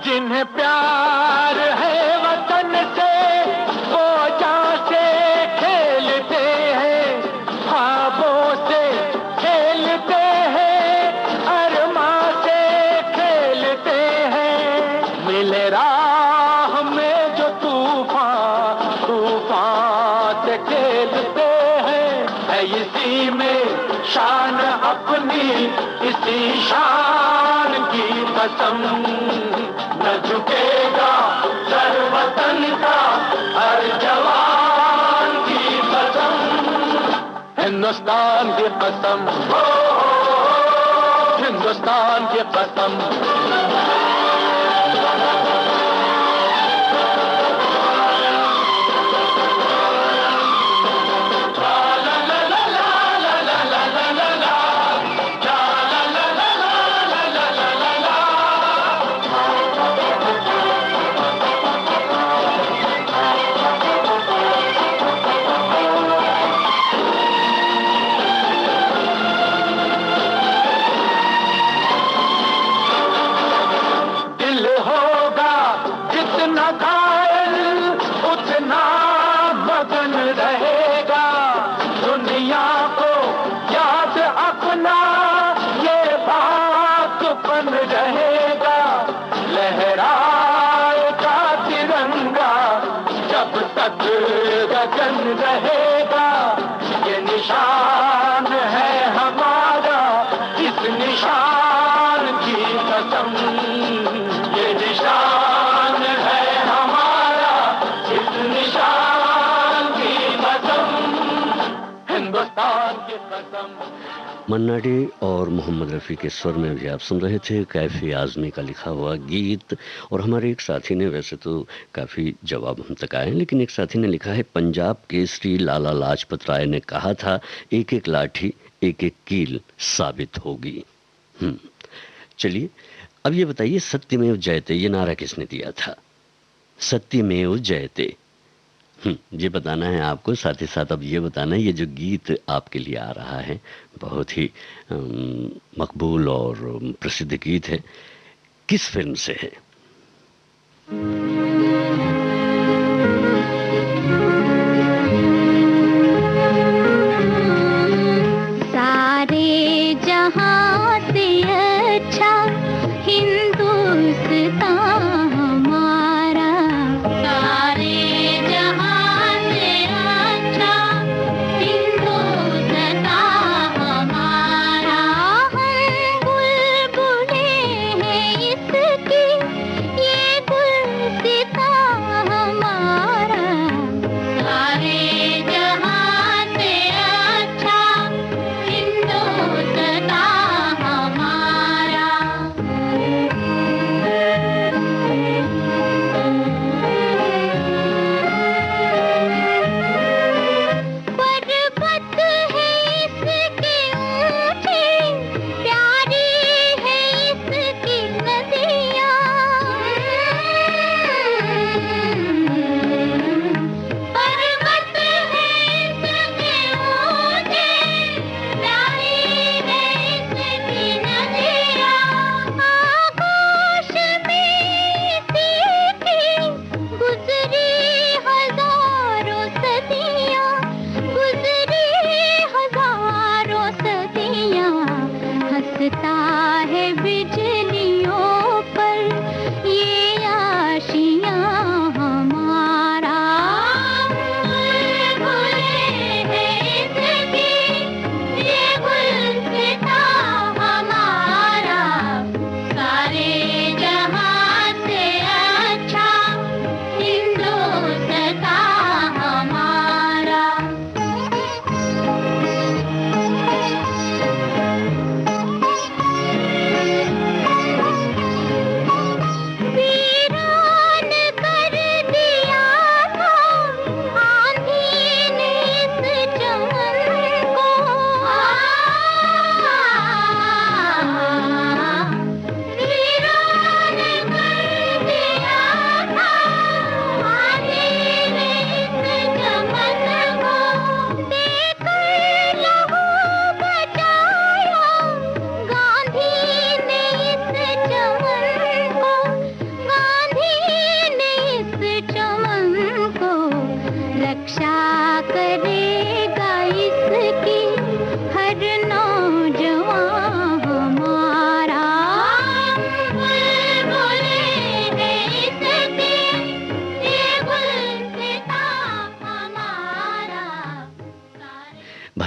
जिन्हें प्यार है वतन से, वो जान से खेलते हैं, ख्वाबों से खेलते जाने शान अपनी, इसी शान की कसम। न झुकेगा सर वतन का हर जवान की कसम। हिंदुस्तान की कसम, हिंदुस्तान की कसम। गगन रहेगा, ये निशान है हमारा, इस निशान की कसम। ये निशान है हमारा, इस निशान की कसम। हिंदुस्तान की कसम। मन्ना डे और मोहम्मद रफ़ी के स्वर में भी आप सुन रहे थे कैफी आज़मी का लिखा हुआ गीत। और हमारे एक साथी ने, वैसे तो काफ़ी जवाब हम तक आए हैं, लेकिन एक साथी ने लिखा है पंजाब केसरी लाला लाजपत राय ने कहा था एक एक लाठी एक एक कील साबित होगी। चलिए अब ये बताइए, सत्यमेव जयते ये नारा किसने दिया था? सत्यमेव जयते, ये बताना है आपको। साथ ही साथ अब ये बताना है, ये जो गीत आपके लिए आ रहा है बहुत ही मकबूल और प्रसिद्ध गीत है, किस फिल्म से है? सारे जहां से अच्छा हिंदुस्तान हमारा, सारे जहां से अच्छा हिंदुस्तान हमारा। हम बुलबुलें हैं इसकी, ये गुलसितां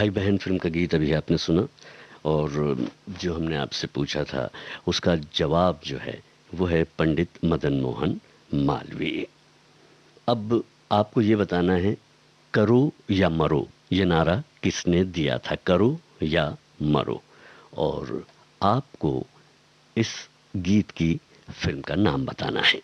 भाई बहन फिल्म का गीत अभी आपने सुना, और जो हमने आपसे पूछा था उसका जवाब जो है वो है पंडित मदन मोहन मालवीय। अब आपको ये बताना है, करो या मरो ये नारा किसने दिया था, करो या मरो, और आपको इस गीत की फिल्म का नाम बताना है।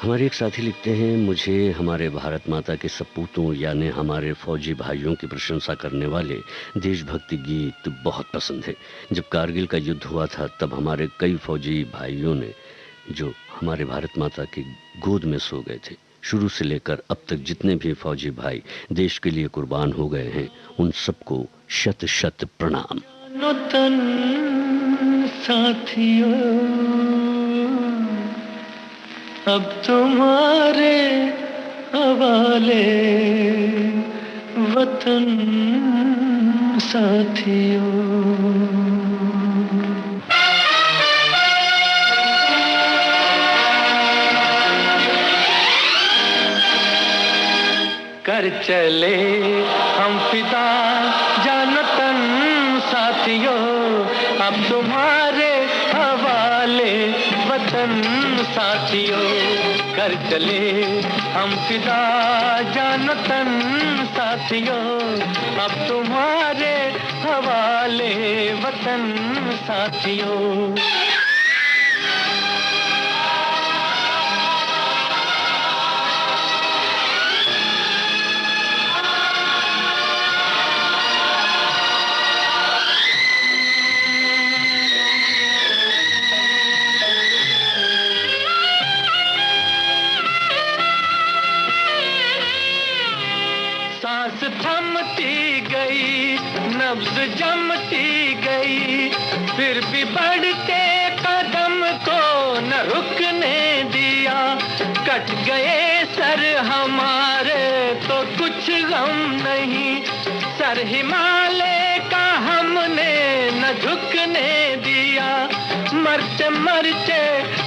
हमारे एक साथी लिखते हैं, मुझे हमारे भारत माता के सपूतों यानी हमारे फौजी भाइयों की प्रशंसा करने वाले देशभक्ति गीत बहुत पसंद है। जब कारगिल का युद्ध हुआ था तब हमारे कई फौजी भाइयों ने जो हमारे भारत माता की गोद में सो गए थे, शुरू से लेकर अब तक जितने भी फौजी भाई देश के लिए कुर्बान हो गए हैं उन सबको शत शत प्रणाम। साथियों अब तुम्हारे हवाले वतन साथियों। कर चले हम फिदा जानतन साथियों, अब तुम्हारे हवाले वतन साथियों। कर चले हम फिदा जानतन साथियों, अब तुम्हारे हवाले वतन साथियों। थमती गई, नब्ज जमती गई, फिर भी बढ़ते कदम को न रुकने दिया। कट गए सर हमारे तो कुछ गम नहीं, सर हिमालय का हमने न झुकने दिया। मरते मरते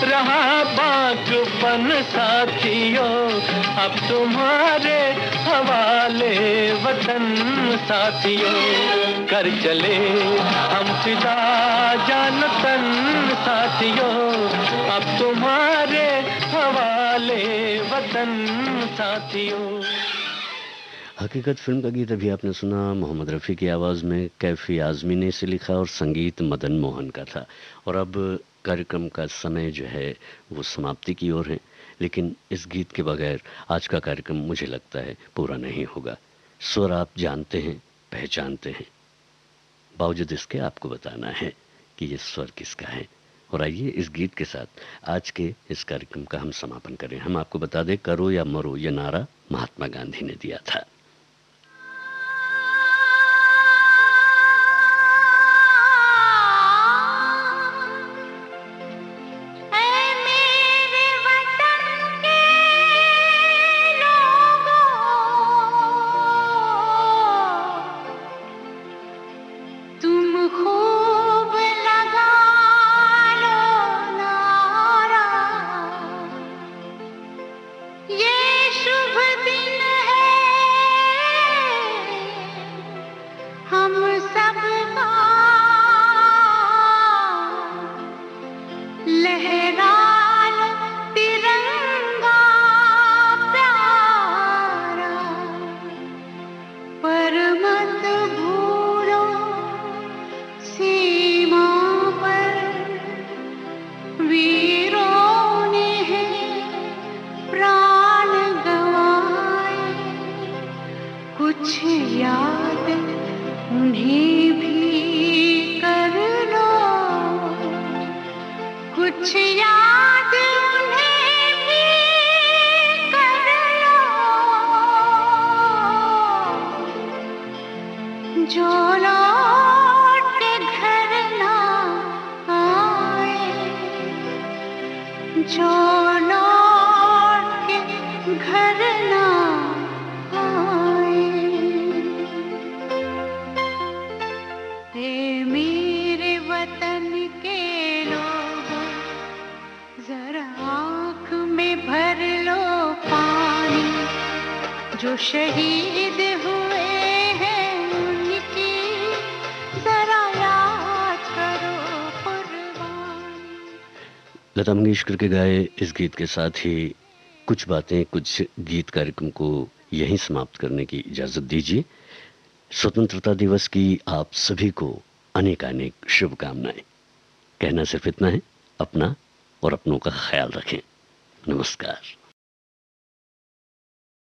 रहा बाकपन साथियों, अब तुम्हारे हवाले वतन साथियों। कर चले हम फिदा जानतन साथियों, अब तुम्हारे हवाले वतन साथियों। हकीकत फिल्म का गीत अभी आपने सुना, मोहम्मद रफ़ी की आवाज़ में कैफी आज़मी ने इसे लिखा और संगीत मदन मोहन का था। और अब कार्यक्रम का समय जो है वो समाप्ति की ओर है, लेकिन इस गीत के बगैर आज का कार्यक्रम मुझे लगता है पूरा नहीं होगा। स्वर आप जानते हैं, पहचानते हैं, बावजूद इसके आपको बताना है कि ये स्वर किसका है। और आइए इस गीत के साथ आज के इस कार्यक्रम का हम समापन करें। हम आपको बता दें, करो या मरो ये नारा महात्मा गांधी ने दिया था। मेरे वतन के लोग जो शहीद हुए हैं उनकी जरा याद करो कुर्बानी। लता मंगेशकर के गाए इस गीत के साथ ही कुछ बातें कुछ गीत कार्यक्रम को यहीं समाप्त करने की इजाज़त दीजिए। स्वतंत्रता दिवस की आप सभी को अनेक अनेक शुभकामनाएं। कहना सिर्फ इतना है, अपना और अपनों का ख्याल रखें। नमस्कार।